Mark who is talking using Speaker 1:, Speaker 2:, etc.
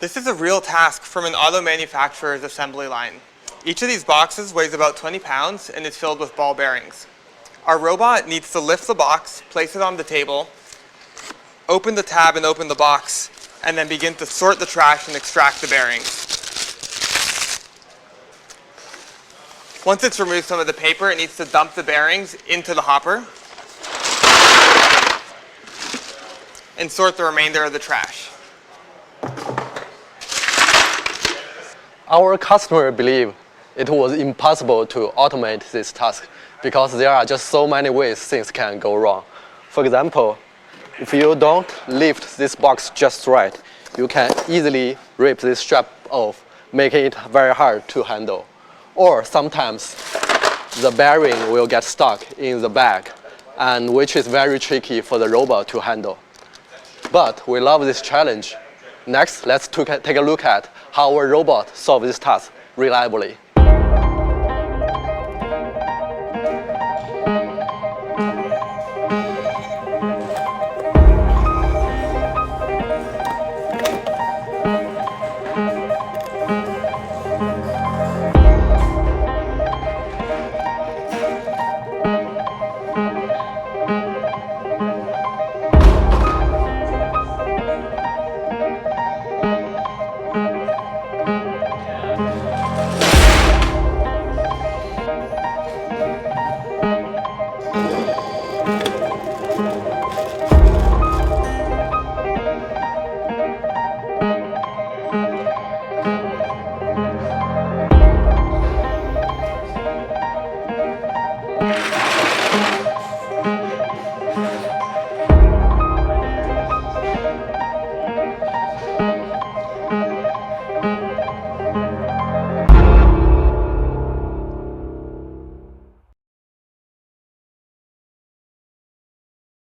Speaker 1: This is a real task from an auto manufacturer's assembly line. Each of these boxes weighs about 20 pounds and is filled with ball bearings. Our robot needs to lift the box, place it on the table, open the tab and open the box, and then begin to sort the trash and extract the bearings. Once it's removed some of the paper, it needs to dump the bearings into the hopper and sort the remainder of the trash.
Speaker 2: Our customer believe it was impossible to automate this task because there are just so many ways things can go wrong. For example, if you don't lift this box just right, you can easily rip this strap off, making it very hard to handle. Or sometimes the bearing will get stuck in the bag, and which is very tricky for the robot to handle. But we love this challenge. Next, let's take a look at how our robot solves this task reliably.